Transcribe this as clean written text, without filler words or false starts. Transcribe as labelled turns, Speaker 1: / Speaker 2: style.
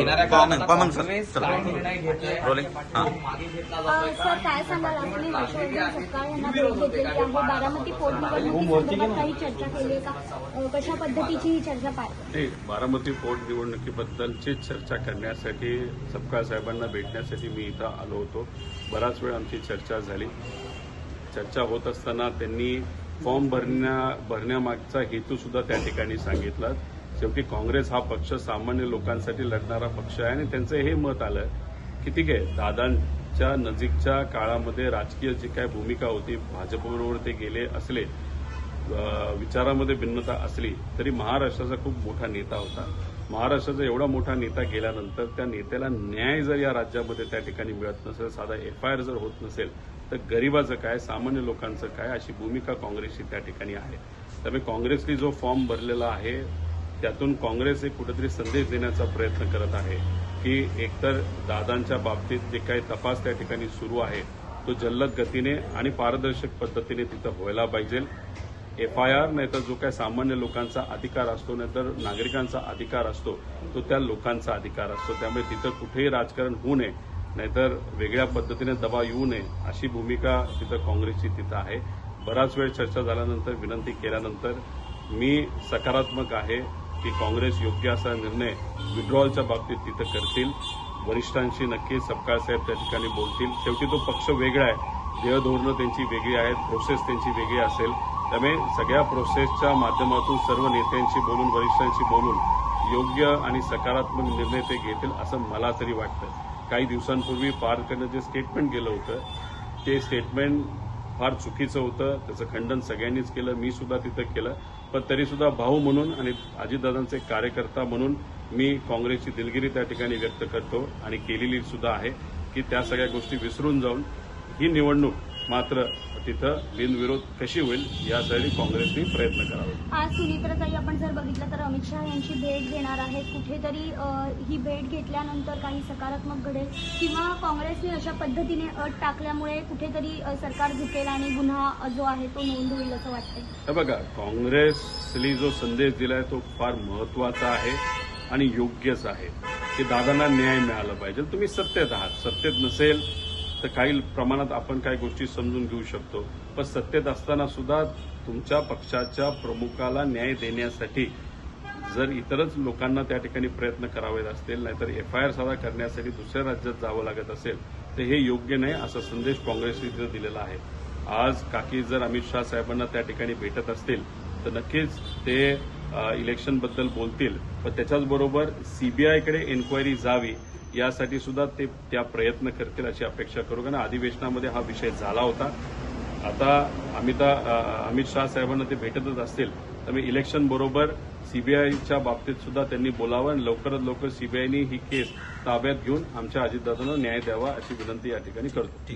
Speaker 1: येणाऱ्या
Speaker 2: common sir
Speaker 1: निर्णय घेतलाय
Speaker 2: रोलिंग
Speaker 1: मागे घेतला जातोय
Speaker 3: सर काय सांगाल आपली हर्षवर्धन सपकाळ यांना भेट घेतलेली आहे बारामती पोटनिवडणुकीसंदर्भात काही चर्चा केली आहे का कशा पद्धतीची ही चर्चा पाहिजे
Speaker 4: नाही, बारामती पोटनिवडणुकीबद्दलची चर्चा करण्यासाठी सपकाळ साहेबांना भेटण्यासाठी मी इथं आलो होतो. बराच वेळ आमची चर्चा झाली. चर्चा होत असताना त्यांनी फॉर्म भरण्यामागचा हेतू सुद्धा त्या ठिकाणी सांगितला. शेवटी काँग्रेस हा पक्ष सामान्य लोकांसाठी लढणारा पक्ष आहे आणि त्यांचं हे मत आलं की ठीक आहे, दादांच्या नजीकच्या काळामध्ये राजकीय जी काय भूमिका होती, भाजपबरोबर ते गेले असले, विचारामध्ये भिन्नता असली तरी महाराष्ट्राचा खूप मोठा नेता होता. महाराष्ट्राचा एवढा मोठा नेता गेल्यानंतर त्या नेत्याला न्याय जर या राज्यामध्ये त्या ठिकाणी मिळत नसेल, साधा FIR जर होत नसेल तर गरिबाचं काय, सामान्य लोकांचं काय, अशी भूमिका काँग्रेसची त्या ठिकाणी आहे. त्यामुळे काँग्रेसने जो फॉर्म भरलेला आहे त्यातून काँग्रेस एक कुठेतरी संदेश देण्याचा प्रयत्न करत आहे की एकतर दादांच्या बाबतीत जे काही तपास त्या ठिकाणी सुरू आहे तो जलद गतीने आणि पारदर्शक पद्धतीने तिथं व्हायला पाहिजे. FIR नाहीतर जो काही सामान्य लोकांचा अधिकार असतो, नाहीतर नागरिकांचा अधिकार असतो, तो त्या लोकांचा अधिकार असतो. त्यामुळे तिथं कुठेही राजकारण होऊ नये, नाहीतर वेगळ्या पद्धतीने दबाव येऊ नये, अशी भूमिका तिथं काँग्रेसची तिथं आहे. बराच वेळ चर्चा झाल्यानंतर, विनंती केल्यानंतर मी सकारात्मक आहे की काँग्रेस योग्य असा निर्णय विड्रॉलच्या बाबतीत तिथं करतील. वरिष्ठांशी नक्की सपकाळ साहेब त्या ठिकाणी बोलतील. शेवटी तो पक्ष वेगळा आहे, ध्येयधोरणं त्यांची वेगळी आहेत, प्रोसेस त्यांची वेगळी असेल. त्यामुळे सगळ्या प्रोसेसच्या माध्यमातून सर्व नेत्यांशी बोलून, वरिष्ठांशी बोलून योग्य आणि सकारात्मक निर्णय ते घेतील असं मला तरी वाटतं. काही दिवसांपूर्वी पारकडनं जे स्टेटमेंट गेलं होतं ते स्टेटमेंट फार चुकीचं होतं. त्याचं खंडन सगळ्यांनीच केलं, मी सुद्धा तिथं केलं. पण तरीसुद्धा भाऊ म्हणून आणि अजितदादांचे कार्यकर्ता म्हणून मी काँग्रेसची दिलगिरी त्या ठिकाणी व्यक्त करतो आणि केलेली सुद्धा आहे की त्या सगळ्या गोष्टी विसरून जाऊन ही निवडणूक मात्र तिथं बिनविरोध कशी होईल यासाठी काँग्रेसने प्रयत्न करावा.
Speaker 3: आज सुनीत्राताई आपण जर बघितलं तर अमित शहा यांची भेट घेणार आहेत. कुठेतरी ही भेट घेतल्यानंतर काही सकारात्मक घडेल किंवा काँग्रेसने अशा पद्धतीने अट टाकल्यामुळे कुठेतरी सरकार झुकेल आणि गुन्हा जो आहे तो नोंद होईल असं वाटतंय.
Speaker 4: बघा, काँग्रेसने जो संदेश दिलाय तो फार महत्वाचा आहे आणि योग्यच आहे की दादांना न्याय मिळाला पाहिजे. तुम्ही सत्तेत आहात, सत्तेत नसेल तर काही प्रमाणात आपण काही गोष्टी समजून घेऊ शकतो, पण सत्तेत असताना सुद्धा तुमच्या पक्षाच्या प्रमुखाला न्याय देण्यासाठी जर इतरच लोकांना त्या ठिकाणी प्रयत्न करावे असतील, नाहीतर FIR साधा करण्यासाठी दुसऱ्या राज्यात जावं लागत असेल तर हे योग्य नाही असा संदेश काँग्रेसने तिथं दिलेला आहे. आज काकी जर अमित शहा साहेबांना त्या ठिकाणी भेटत असतील तर नक्कीच ते इलेक्शनबद्दल बोलतील, पण त्याच्याचबरोबर CBIकडे एन्क्वायरी जावी यासाठी सुद्धा ते त्या प्रयत्न करतील अशी अपेक्षा करू. कारण अधिवेशनामध्ये हा विषय झाला होता. आता अमित शहा साहेबांना ते भेटतच असतील त्यामुळे इलेक्शन बरोबर CBIच्या बाबतीत सुद्धा त्यांनी बोलावं आणि लवकरात लवकर CBIने ही केस ताब्यात घेऊन आमच्या अजितदादांना न्याय द्यावा अशी विनंती या ठिकाणी करतो.